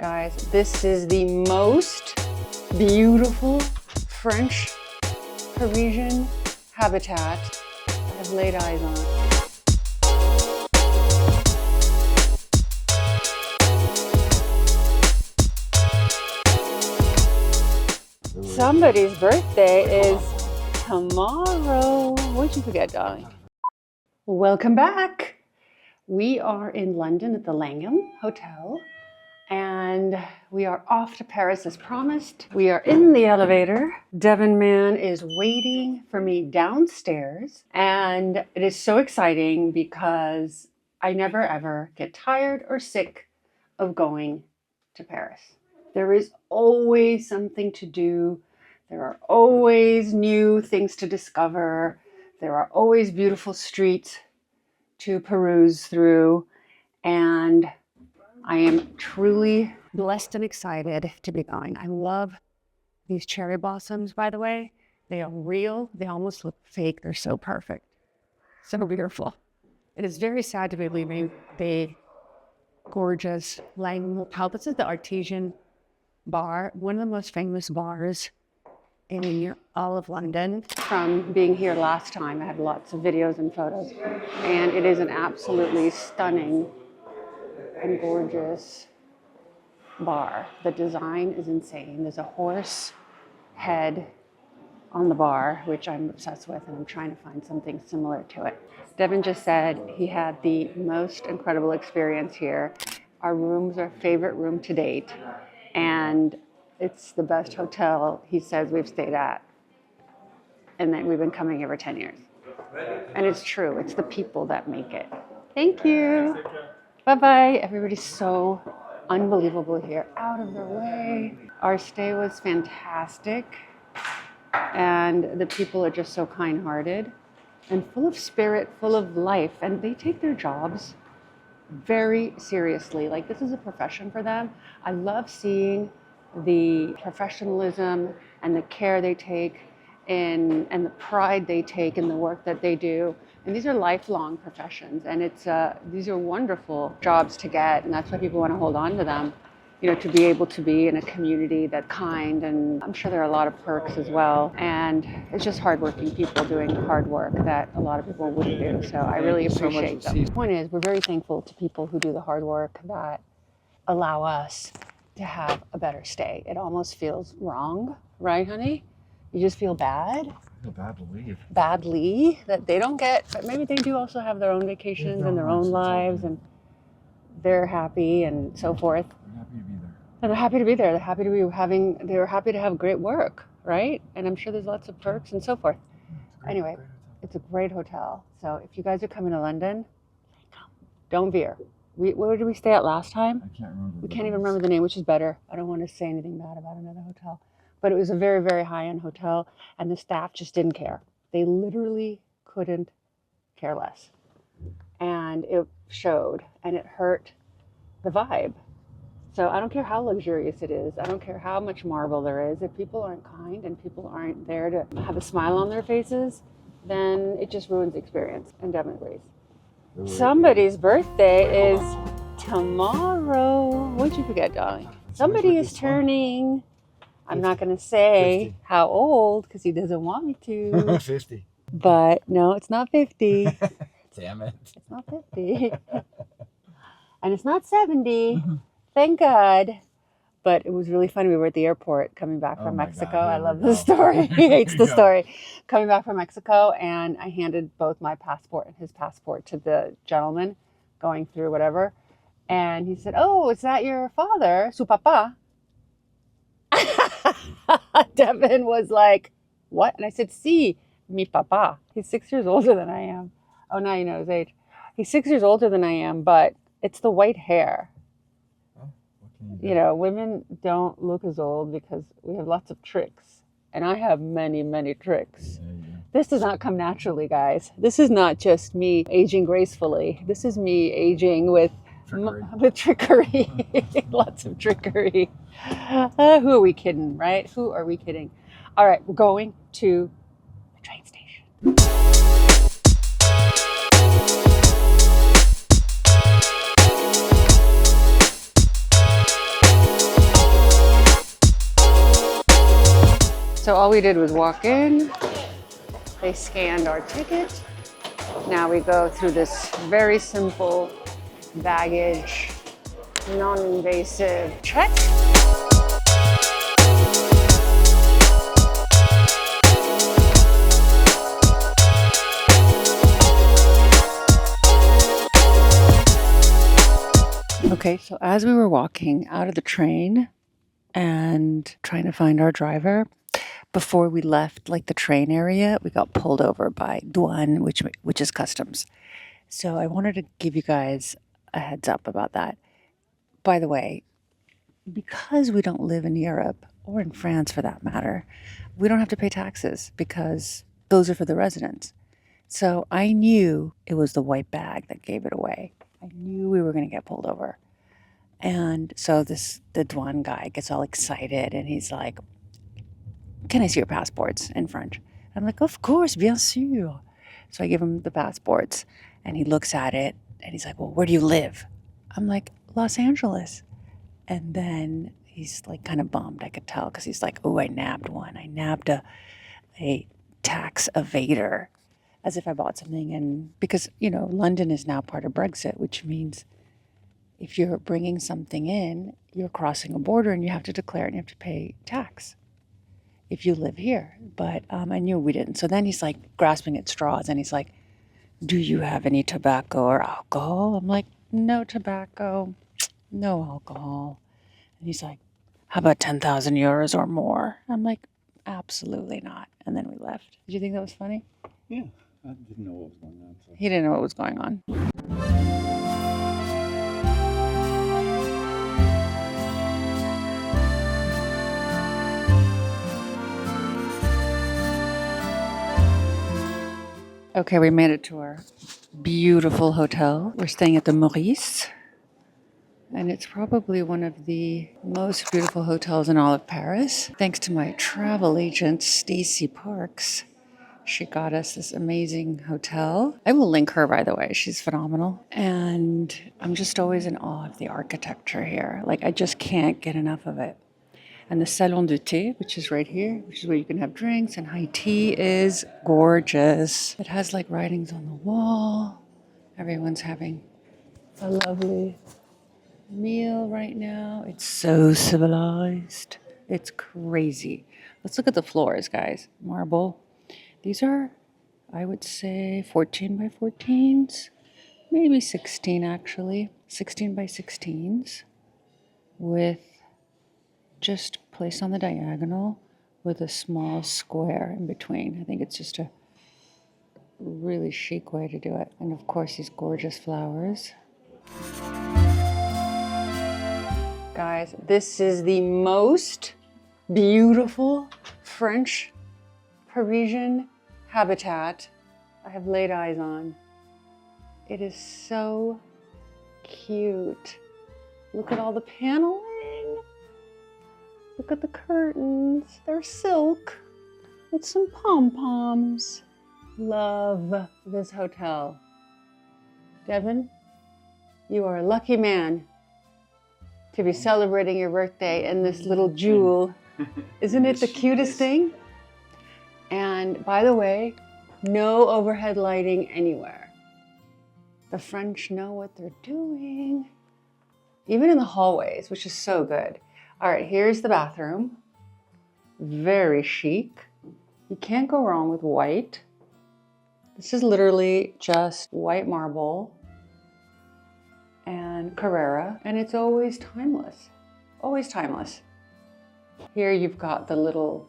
guys. This is the most beautiful French Parisian habitat I have laid eyes on. Somebody's birthday is tomorrow. What'd you forget, darling? Welcome back. We are in London at the Langham Hotel, and we are off to Paris as promised. We are in the elevator. Devin Man is waiting for me downstairs, and it is so exciting because I never ever get tired or sick of going to Paris. There is always something to do. There are always new things to discover. There are always beautiful streets to peruse through. And I am truly blessed and excited to be going. I love these cherry blossoms, by the way. They are real. They almost look fake. They're so perfect. So beautiful. It is very sad to be leaving the gorgeous Langham Hotel. This is the Artesian bar, one of the most famous bars in all of London. From being here last time, I had lots of videos and photos, and it is an absolutely stunning and gorgeous bar. The design is insane. There's a horse head on the bar, which I'm obsessed with, and I'm trying to find something similar to it. Devin just said he had the most incredible experience here. Our room's our favorite room to date, and it's the best hotel he says we've stayed at, and that we've been coming every 10 years. And it's true, it's the people that make it. Thank you. Bye-bye. Everybody's so unbelievable here, out of their way. Our stay was fantastic, and the people are just so kind-hearted and full of spirit, full of life, and they take their jobs very seriously. Like, this is a profession for them. I love seeing the professionalism and the care they take and the pride they take in the work that they do. And these are lifelong professions, and these are wonderful jobs to get, and that's why people want to hold on to them, you know, to be able to be in a community that's kind. And I'm sure there are a lot of perks as well, and it's just hardworking people doing hard work that a lot of people wouldn't do. So I really appreciate them. The point is, we're very thankful to people who do the hard work that allow us to have a better stay. It almost feels wrong, right, honey? You just feel bad. I feel badly. Badly that they don't get, but maybe they do also have their own vacations and their own lives, and they're happy and so forth. They're happy to be there. And they're happy to be there. They're happy to be they're happy to have great work, right? And I'm sure there's lots of perks and so forth. Anyway, it's a great hotel. So if you guys are coming to London, don't veer. Where did we stay at last time? I can't remember. We can't even remember the name, which is better. I don't want to say anything bad about another hotel. But it was a very, very high-end hotel, and the staff just didn't care. They literally couldn't care less. And it showed, and it hurt the vibe. So I don't care how luxurious it is. I don't care how much marble there is. If people aren't kind and people aren't there to have a smile on their faces, then it just ruins the experience. And Devin agrees. Somebody's birthday is tomorrow. What'd you forget, darling? Somebody is turning, I'm not going to say 50. How old, because he doesn't want me to. 50. But no, it's not 50. Damn it. It's not 50. And it's not 70. Thank God. But it was really funny. We were at the airport coming back from Mexico. God, I love the story. He hates the story. Coming back from Mexico, and I handed both my passport and his passport to the gentleman going through whatever. And he said, "Oh, is that your father, su papa?" Devin was like, "What?" And I said, "Sí, mi papa." He's 6 years older than I am. Oh, now you know his age. He's 6 years older than I am, but it's the white hair. You know, women don't look as old because we have lots of tricks. And I have many, many tricks. This does not come naturally, guys. This is not just me aging gracefully. This is me aging with trickery. Lots of trickery. Who are we kidding, right? Who are we kidding? All right, we're going to the train station. So all we did was walk in. They scanned our ticket. Now we go through this very simple baggage, non-invasive check. Okay, so as we were walking out of the train and trying to find our driver, before we left like the train area, we got pulled over by douane, which is customs. So I wanted to give you guys a heads up about that. By the way, because we don't live in Europe or in France for that matter, we don't have to pay taxes because those are for the residents. So I knew it was the white bag that gave it away. I knew we were going to get pulled over. And so the douane guy gets all excited and he's like, "Can I see your passports?" in French. I'm like, "Of course, bien sûr." So I give him the passports and he looks at it and he's like, "Well, where do you live?" I'm like, "Los Angeles." And then he's like kind of bummed, I could tell, because he's like, "Oh, I nabbed one. I nabbed a tax evader," as if I bought something. And because, London is now part of Brexit, which means if you're bringing something in, you're crossing a border and you have to declare it and you have to pay tax if you live here. But I knew we didn't. So then he's like grasping at straws and he's like, "Do you have any tobacco or alcohol?" I'm like, "No tobacco, no alcohol." And he's like, "How about 10,000 euros or more?" I'm like, "Absolutely not." And then we left. Did you think that was funny? Yeah, I didn't know what was going on. So. He didn't know what was going on. Okay, we made it to our beautiful hotel. We're staying at the Maurice. And it's probably one of the most beautiful hotels in all of Paris. Thanks to my travel agent, Stacy Parks. She got us this amazing hotel. I will link her, by the way. She's phenomenal. And I'm just always in awe of the architecture here. Like, I just can't get enough of it. And the salon de thé, which is right here, which is where you can have drinks and high tea, is gorgeous. It has like writings on the wall. Everyone's having a lovely meal right now. It's so civilized. It's crazy. Let's look at the floors, guys. Marble. These are, I would say, 14 by 14s. Maybe 16 actually. 16 by 16s with just placed on the diagonal with a small square in between. I think it's just a really chic way to do it. And of course, these gorgeous flowers. Guys, this is the most beautiful French Parisian habitat I have laid eyes on. It is so cute. Look at all the paneling. Look at the curtains. They're silk with some pom-poms. Love this hotel. Devin, you are a lucky man to be celebrating your birthday in this little jewel. Isn't it the cutest thing? And by the way, no overhead lighting anywhere. The French know what they're doing. Even in the hallways, which is so good. All right, here's the bathroom. Very chic. You can't go wrong with white. This is literally just white marble and Carrara, and it's always timeless. Always timeless. Here you've got the little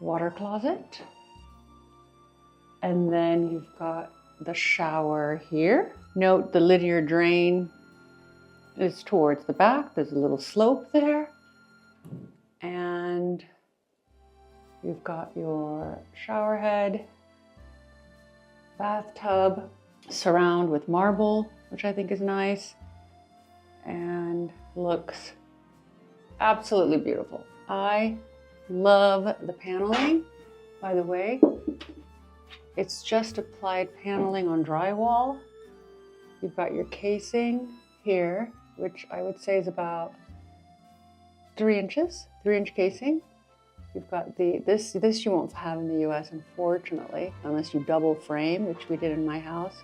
water closet. And then you've got the shower here. Note the linear drain is towards the back. There's a little slope there. And you've got your shower head, bathtub, surround with marble, which I think is nice, and looks absolutely beautiful. I love the paneling. By the way, it's just applied paneling on drywall. You've got your casing here, which I would say is about 3 inches, 3-inch casing. You've got this you won't have in the US, unfortunately, unless you double frame, which we did in my house,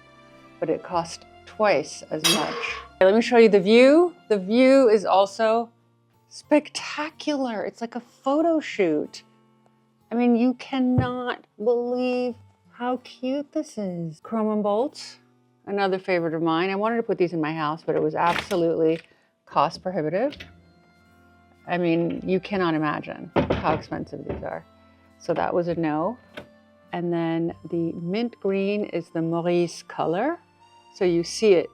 but it cost twice as much. Okay, let me show you the view. The view is also spectacular. It's like a photo shoot. I mean, you cannot believe how cute this is. Chrome and bolts, another favorite of mine. I wanted to put these in my house, but it was absolutely cost prohibitive. I mean, you cannot imagine how expensive these are. So that was a no. And then the mint green is the Maurice color. So you see it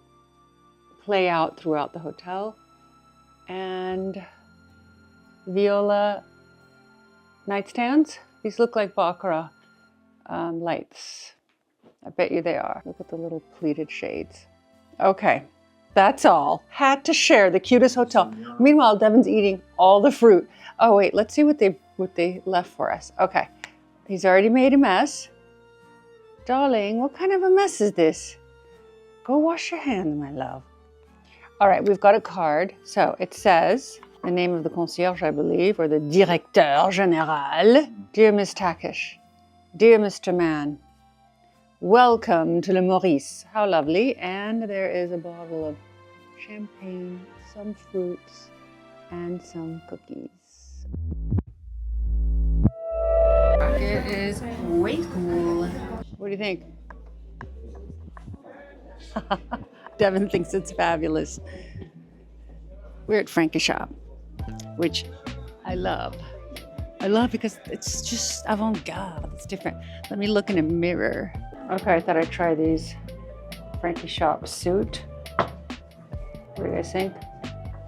play out throughout the hotel. And viola nightstands. These look like baccarat lights. I bet you they are. Look at the little pleated shades. Okay, that's all. Had to share the cutest hotel. Meanwhile, Devin's eating all the fruit. Oh wait, let's see what they left for us. Okay, he's already made a mess. Darling, what kind of a mess is this? Go wash your hands, my love. All right, we've got a card. So it says the name of the concierge, I believe, or the directeur général. Dear Miss Takish, dear Mr. Mann, welcome to Le Maurice. How lovely. And there is a bottle of champagne, some fruits, and some cookies. It is way cool. What do you think? Devin thinks it's fabulous. We're at Frankie Shop, which I love. I love because it's just avant-garde. It's different. Let me look in a mirror. Okay, I thought I'd try these Frankie Shop suit. What do you guys think?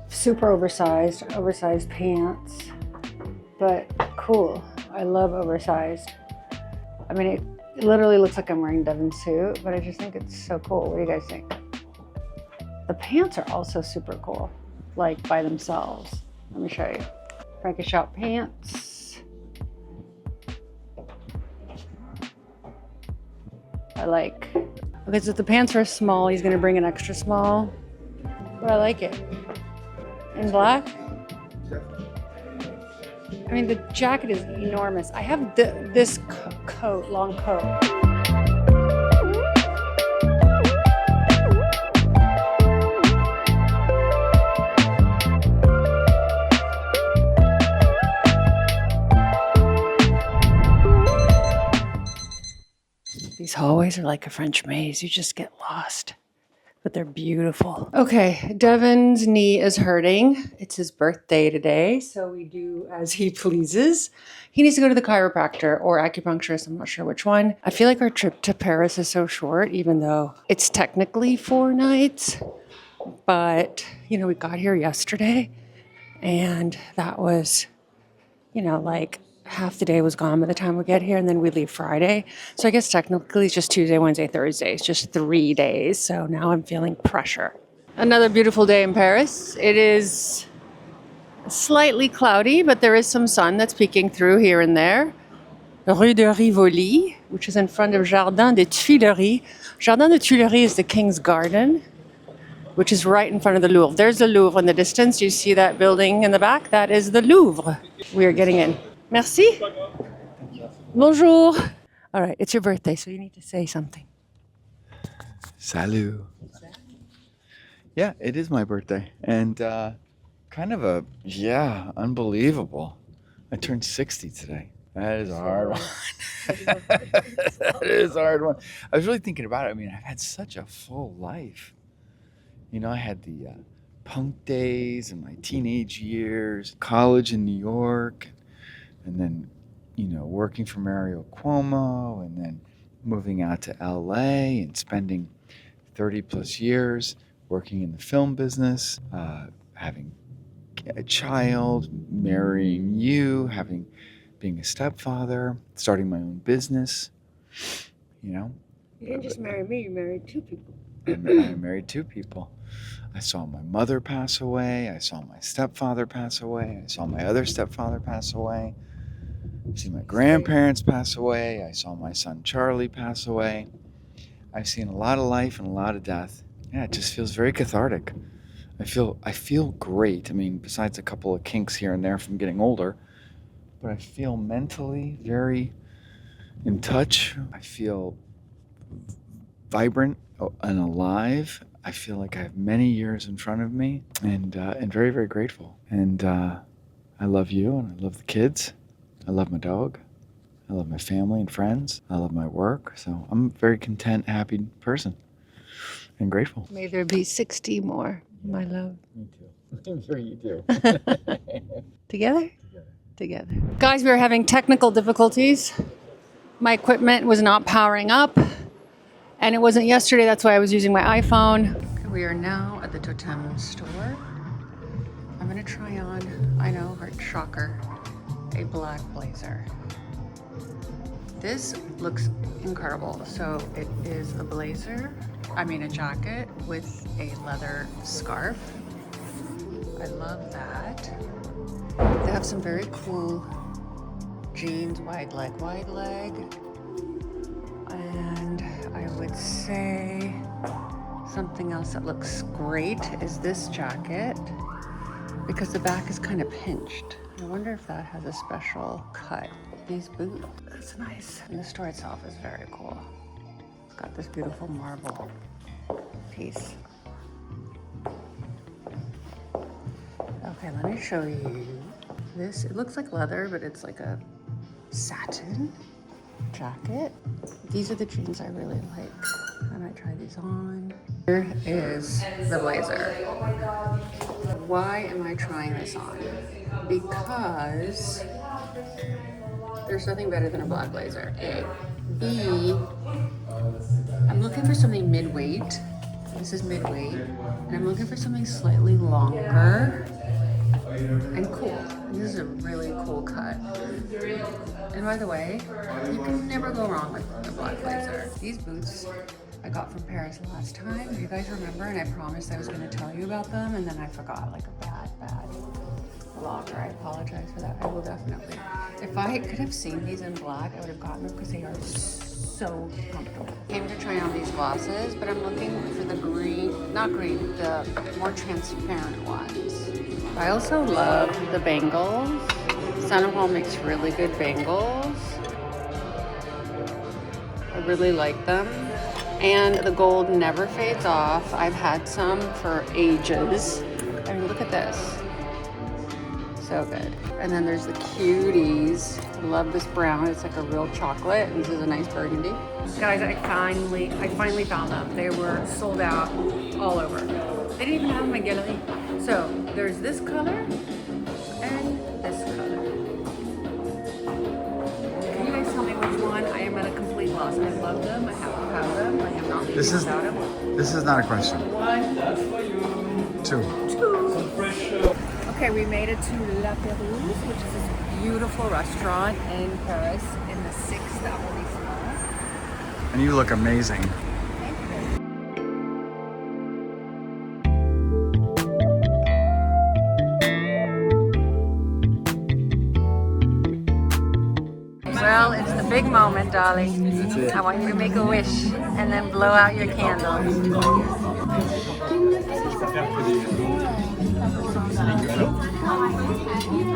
Super oversized pants, but cool. I love oversized. I mean, it literally looks like I'm wearing Devin's suit, but I just think it's so cool. What do you guys think? The pants are also super cool, like by themselves. Let me show you. Frankie Shop pants. I like. Okay, so the pants are small. He's gonna bring an extra small, but I like it. In black. I mean, the jacket is enormous. I have this coat, long coat. These hallways are like a French maze. You just get lost, but they're beautiful. Okay, Devin's knee is hurting. It's his birthday today, so we do as he pleases. He needs to go to the chiropractor or acupuncturist. I'm not sure which one. I feel like our trip to Paris is so short, even though it's technically 4 nights. But, you know, we got here yesterday, and that was, you know, like half the day was gone by the time we get here, and then we leave Friday. So I guess technically it's just Tuesday, Wednesday, Thursday. It's just 3 days. So now I'm feeling pressure. Another beautiful day in Paris. It is slightly cloudy, but there is some sun that's peeking through here and there. Rue de Rivoli, which is in front of Jardin des Tuileries. Jardin des Tuileries is the King's Garden, which is right in front of the Louvre. There's the Louvre in the distance. You see that building in the back? That is the Louvre. We are getting in. Merci. Bonjour. All right, it's your birthday, so you need to say something. Salut. Yeah, it is my birthday. And kind of unbelievable. I turned 60 today. That is a hard one. That is a hard one. I was really thinking about it. I mean, I've had such a full life. You know, I had the punk days and my teenage years, college in New York, and then, you know, working for Mario Cuomo, and then moving out to LA and spending 30 plus years working in the film business, having a child, marrying you, being a stepfather, starting my own business, you know. You didn't just marry me, you married 2 people. I married 2 people. I saw my mother pass away. I saw my stepfather pass away. I saw my other stepfather pass away. I've seen my grandparents pass away. I saw my son Charlie pass away. I've seen a lot of life and a lot of death. Yeah, it just feels very cathartic. I feel great. I mean, besides a couple of kinks here and there from getting older, but I feel mentally very in touch. I feel vibrant and alive. I feel like I have many years in front of me, and very, very grateful. And I love you, and I love the kids. I love my dog. I love my family and friends. I love my work. So I'm a very content, happy person and grateful. May there be 60 more, my love. Me too. I'm sure you do. Together? Together. Guys, we are having technical difficulties. My equipment was not powering up, and it wasn't yesterday. That's why I was using my iPhone. Okay, we are now at the Totem store. I'm gonna try on, I know, heart shocker, a black blazer. This looks incredible. So it is a blazer, a jacket with a leather scarf. I love that. They have some very cool jeans, wide leg. And I would say something else that looks great is this jacket, because the back is kind of pinched. I wonder if that has a special cut. These boots, that's nice. And the store itself is very cool. It's got this beautiful marble piece. Okay, let me show you this. It looks like leather, but it's like a satin jacket. These are the jeans I really like. I might try these on. Here is the blazer. Why am I trying this on? Because there's nothing better than a black blazer. A. B. I'm looking for something mid-weight. This is mid-weight. And I'm looking for something slightly longer and cool. This is a really cool cut. And by the way, you can never go wrong with a black blazer. These boots I got from Paris last time. You guys remember? And I promised I was going to tell you about them, and then I forgot, like a bad vlogger. I apologize for that. I will definitely. If I could have seen these in black, I would have gotten them because they are so comfortable. I came to try on these glasses, but I'm looking for the green, not green, the more transparent ones. I also love the bangles. Sandoval makes really good bangles. I really like them. And the gold never fades off. I've had some for ages. I mean, look at this. So good. And then there's the cuties. I love this brown. It's like a real chocolate. And this is a nice burgundy. Guys, I finally found them. They were sold out all over. They didn't even have them in gallery. So there's this color and this color. Can you guys tell me which one? I am at a complete loss. I love them. I have to have them. I am not leaving without them. This is not a question. One. Two. Okay, we made it to La Perouse, which is this beautiful restaurant in Paris in the 6th arrondissement. And you look amazing. Thank you. Well, it's the big moment, darling. That's it. I want you to make a wish and then blow out your candles.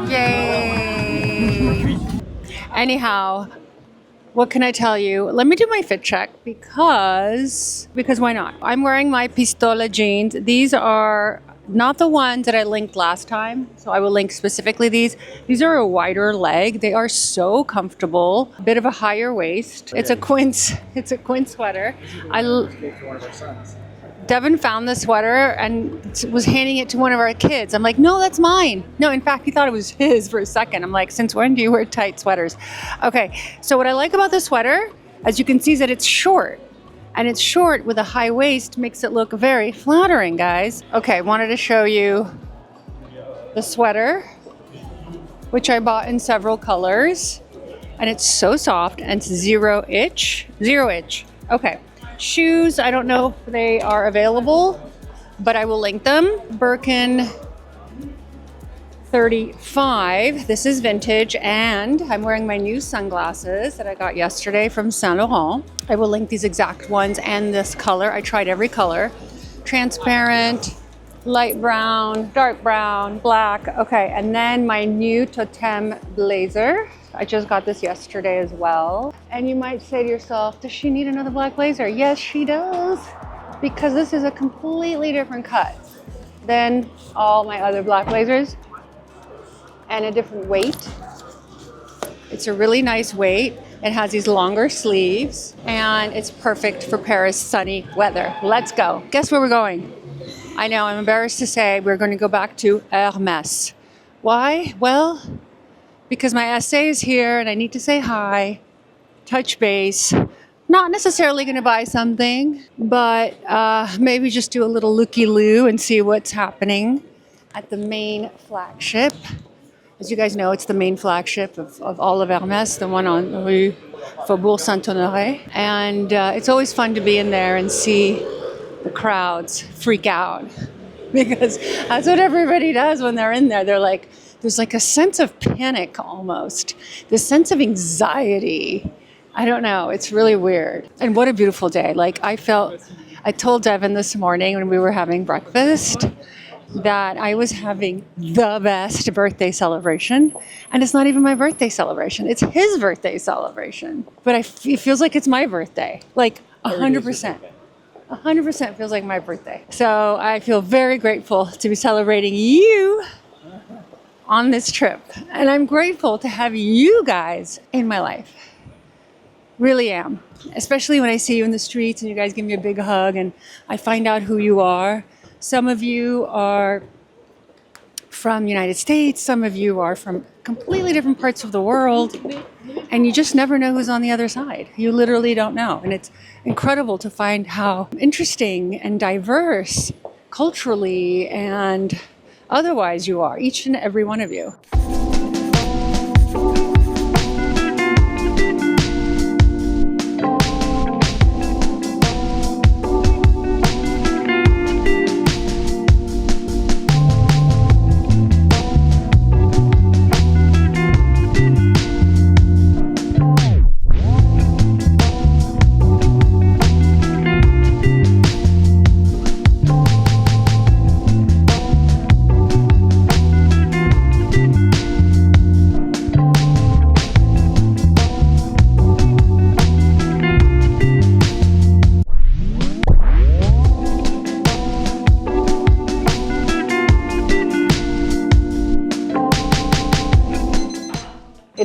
Yay! Anyhow, what can I tell you? Let me do my fit check because why not? I'm wearing my Pistola jeans. These are not the ones that I linked last time, so I will link specifically these. These are a wider leg. They are so comfortable. A bit of a higher waist. It's a quince sweater. Devin found the sweater and was handing it to one of our kids. I'm like, no, that's mine. No, in fact, he thought it was his for a second. I'm like, since when do you wear tight sweaters? Okay, so what I like about the sweater, as you can see, is that it's short. And it's short with a high waist, makes it look very flattering, guys. Okay, wanted to show you the sweater, which I bought in several colors. And it's so soft and it's zero itch. Okay. Shoes, I don't know if they are available, but I will link them. Birkin 35. This is vintage, and I'm wearing my new sunglasses that I got yesterday from Saint Laurent. I will link these exact ones and this color. I tried every color. Transparent, light brown, dark brown, black. Okay, and then my new totem blazer. I just got this yesterday as well. And you might say to yourself, does she need another black blazer? Yes, she does. Because this is a completely different cut than all my other black blazers and a different weight. It's a really nice weight. It has these longer sleeves and it's perfect for Paris sunny weather. Let's go. Guess where we're going? I know, I'm embarrassed to say we're going to go back to Hermes. Why? Well, because my essay is here and I need to say hi, touch base. Not necessarily going to buy something, but maybe just do a little looky-loo and see what's happening at the main flagship. As you guys know, it's the main flagship of all of Hermes, the one on Rue Faubourg Saint-Honoré. And it's always fun to be in there and see the crowds freak out. Because that's what everybody does when they're in there. They're like, there's like a sense of panic almost, this sense of anxiety. I don't know, it's really weird. And what a beautiful day. Like I told Devin this morning when we were having breakfast that I was having the best birthday celebration. And it's not even my birthday celebration, it's his birthday celebration. But it feels like it's my birthday, like 100%. 100% feels like my birthday. So I feel very grateful to be celebrating you on this trip. And I'm grateful to have you guys in my life. Really am. Especially when I see you in the streets and you guys give me a big hug and I find out who you are. Some of you are from the United States. Some of you are from completely different parts of the world. And you just never know who's on the other side. You literally don't know. And it's incredible to find how interesting and diverse culturally and otherwise you are, each and every one of you.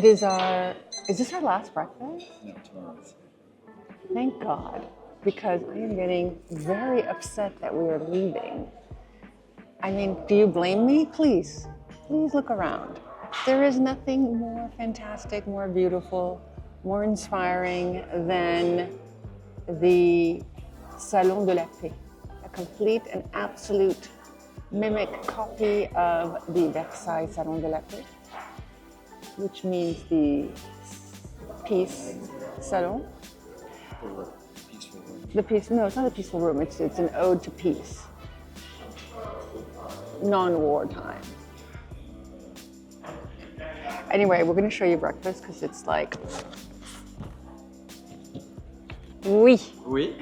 Is this our last breakfast? No, tomorrow's. Thank God, because I am getting very upset that we are leaving. I mean, do you blame me? Please look around. There is nothing more fantastic, more beautiful, more inspiring than the Salon de la Paix, a complete and absolute mimic copy of the Versailles Salon de la Paix, which means the peace salon. The peace, no, it's not a peaceful room, it's an ode to peace. Non-war time. Anyway, we're gonna show you breakfast because it's like... Oui. Oui.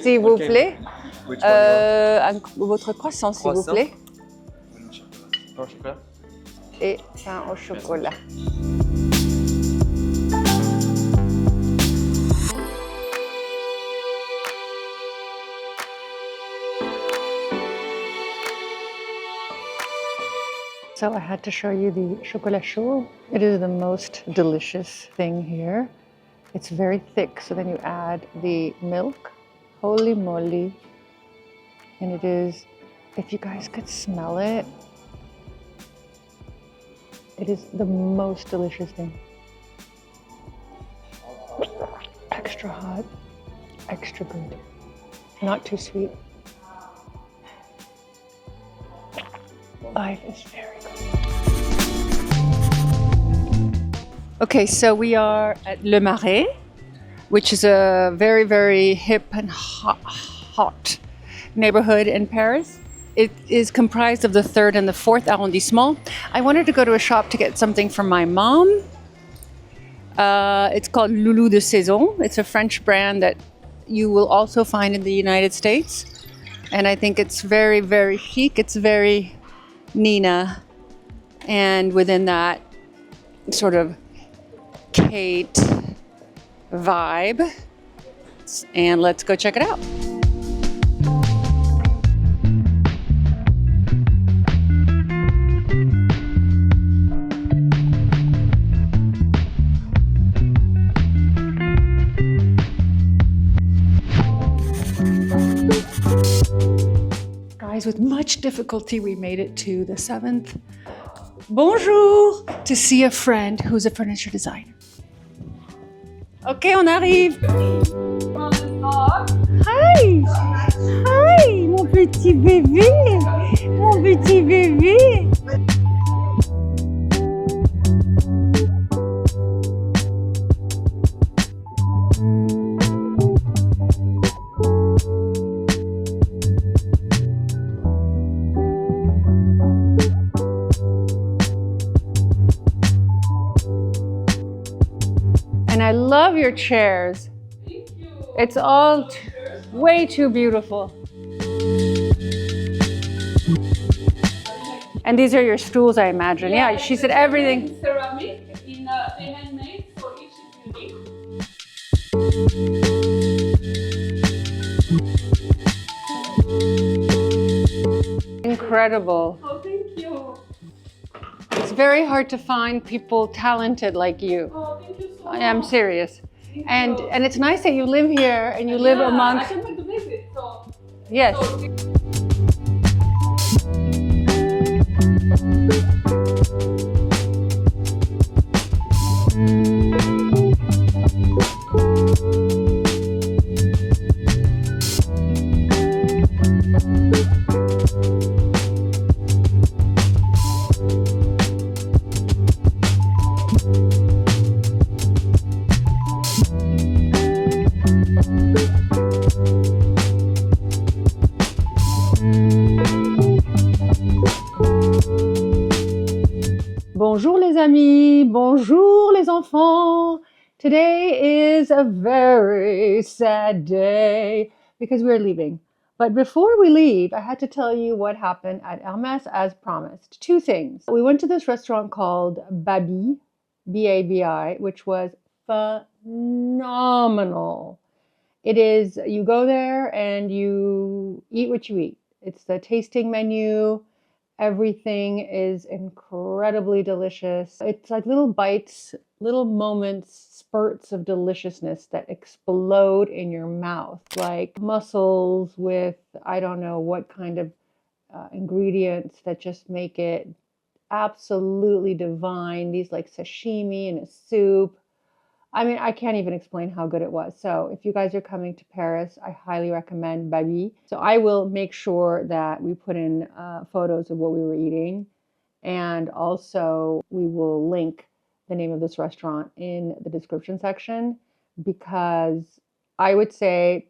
S'il vous plaît. Which one? Votre croissant, s'il vous plaît. Pain au chocolat. Et pain au chocolat. So I had to show you the chocolat chaud. It is the most delicious thing here. It's very thick, so then you add the milk. Holy moly. And it is, if you guys could smell it, it is the most delicious thing. Extra hot, extra good. Not too sweet. Life is very good. Okay, so we are at Le Marais, which is a very, very hip and hot neighborhood in Paris. It is comprised of the 3rd and the 4th arrondissement. I wanted to go to a shop to get something for my mom. It's called Loulou de Saison. It's a French brand that you will also find in the United States. And I think it's very, very chic. It's very Nina. And within that sort of Kate vibe. And let's go check it out. Guys, with much difficulty, we made it to the 7th. Bonjour! To see a friend who's a furniture designer. Ok, on arrive. Hi! Hi, mon petit bébé! Mon petit bébé! And I love your chairs. Thank you. It's all way too beautiful. And these are your stools, I imagine. Yeah, she said everything. In ceramic, in handmade, so each is unique. Incredible. Oh, thank you. It's very hard to find people talented like you. Oh, thank you so much. I am serious. Thank And you. it's nice that you live here and you live Yeah, amongst. I can make the visit, so. Yes. Bonjour les amis, bonjour les enfants. Today is a very sad day because we're leaving. But before we leave, I had to tell you what happened at Hermes as promised. Two things. We went to this restaurant called Babi, B-A-B-I, which was phenomenal. It is, you go there and you eat what you eat. It's the tasting menu. Everything is incredibly delicious. It's like little bites, little moments, spurts of deliciousness that explode in your mouth, like mussels with I don't know what kind of ingredients that just make it absolutely divine. These like sashimi in a soup. I mean, I can't even explain how good it was. So if you guys are coming to Paris, I highly recommend Babi. So I will make sure that we put in photos of what we were eating. And also we will link the name of this restaurant in the description section because I would say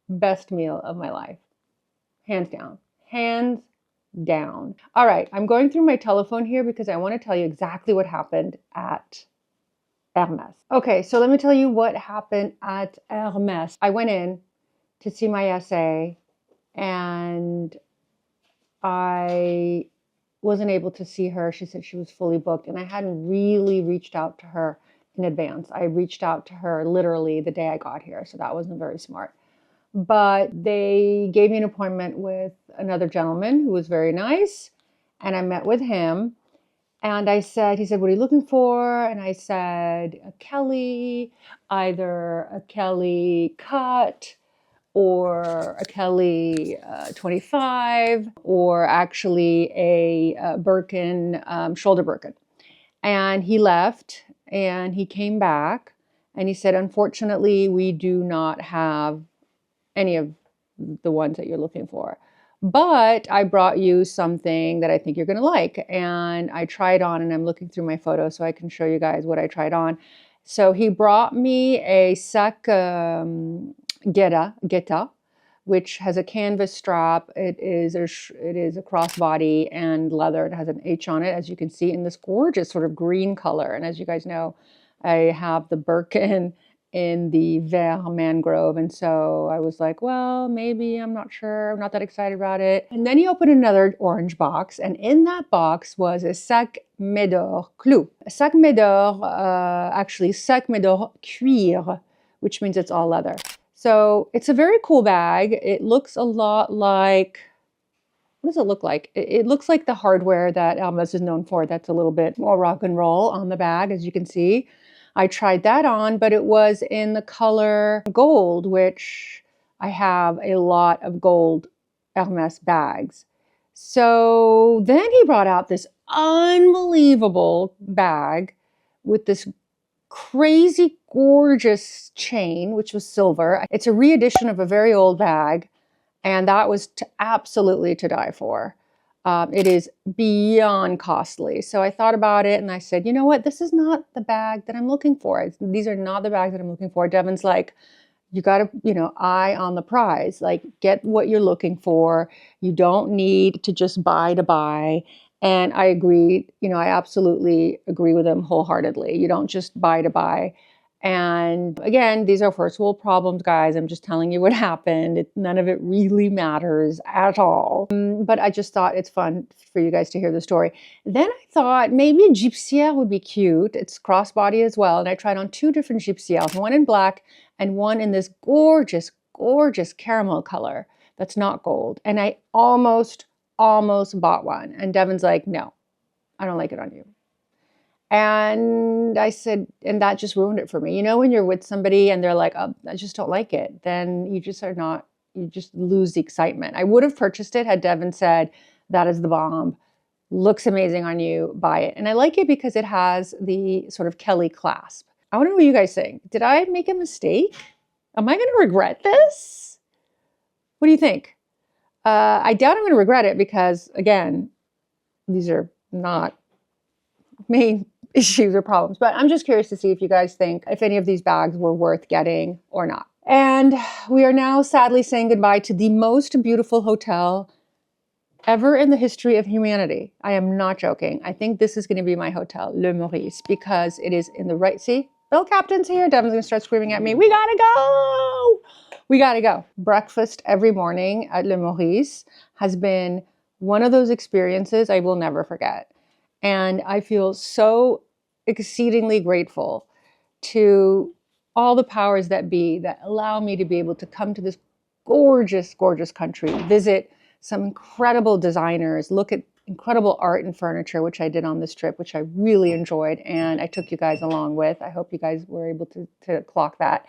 best meal of my life. Hands down. Hands down. All right, I'm going through my telephone here because I want to tell you exactly what happened at Hermes. Okay, so let me tell you what happened at Hermes. I went in to see my essay and I wasn't able to see her. She said she was fully booked and I hadn't really reached out to her in advance. I reached out to her literally the day I got here, so that wasn't very smart. But they gave me an appointment with another gentleman who was very nice and I met with him. And I said, he said, what are you looking for? And I said, a Kelly, either a Kelly cut or a Kelly 25, or actually a Birkin, shoulder Birkin. And he left and he came back and he said, unfortunately, we do not have any of the ones that you're looking for. But I brought you something that I think you're going to like. And I tried on, and I'm looking through my photos so I can show you guys what I tried on. So he brought me a sac guetta, which has a canvas strap. It is a crossbody and leather. It has an H on it, as you can see, in this gorgeous sort of green color. And as you guys know, I have the Birkin in the Vert mangrove. And so I was like, well, maybe, I'm not sure. I'm not that excited about it. And then he opened another orange box. And in that box was a sac Médor clou. A sac Médor, actually sac Médor cuir, which means it's all leather. So it's a very cool bag. It looks a lot like, what does it look like? It looks like the hardware that Hermes is known for. That's a little bit more rock and roll on the bag, as you can see. I tried that on, but it was in the color gold, which I have a lot of gold Hermes bags. So then he brought out this unbelievable bag with this crazy gorgeous chain, which was silver. It's a reedition of a very old bag, and that was absolutely to die for. It is beyond costly. So I thought about it and I said, you know what? This is not the bag that I'm looking for. These are not the bags that I'm looking for. Devon's like, you got to, eye on the prize. Like, get what you're looking for. You don't need to just buy to buy. And I agreed, I absolutely agree with him wholeheartedly. You don't just buy to buy. And again, these are first world problems, guys. I'm just telling you what happened. None of it really matters at all. But I just thought it's fun for you guys to hear the story. Then I thought maybe a gypsière would be cute. It's crossbody as well. And I tried on 2 different gypsières, one in black and one in this gorgeous, gorgeous caramel color that's not gold. And I almost bought one. And Devon's like, no, I don't like it on you. And I said, and that just ruined it for me. When you're with somebody and they're like, oh, I just don't like it, then you just lose the excitement. I would have purchased it had Devon said, that is the bomb, looks amazing on you, buy it. And I like it because it has the sort of Kelly clasp. I want to know what you guys think. Did I make a mistake? Am I going to regret this? What do you think? I doubt I'm going to regret it because, again, these are not main issues or problems, but I'm just curious to see if you guys think if any of these bags were worth getting or not. And we are now sadly saying goodbye to the most beautiful hotel ever in the history of humanity. I am not joking. I think this is going to be my hotel, Le Maurice, because it is in the right. See, Bill Captain's here. Devon's going to start screaming at me. We gotta go. We gotta go. Breakfast every morning at Le Maurice has been one of those experiences I will never forget. And I feel so exceedingly grateful to all the powers that be that allow me to be able to come to this gorgeous, gorgeous country, visit some incredible designers, look at incredible art and furniture, which I did on this trip, which I really enjoyed. And I took you guys along with. I hope you guys were able to clock that.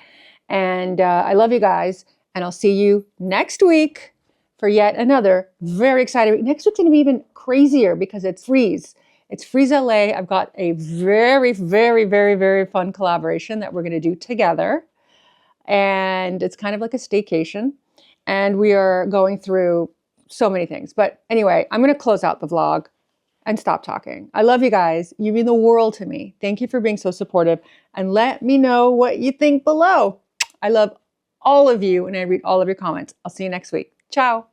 And I love you guys. And I'll see you next week for yet another very exciting week. Next week's going to be even crazier because it's Frieze. It's Frieze LA. I've got a very, very, very, very fun collaboration that we're going to do together. And it's kind of like a staycation. And we are going through so many things. But anyway, I'm going to close out the vlog and stop talking. I love you guys. You mean the world to me. Thank you for being so supportive. And let me know what you think below. I love all of you and I read all of your comments. I'll see you next week. Ciao.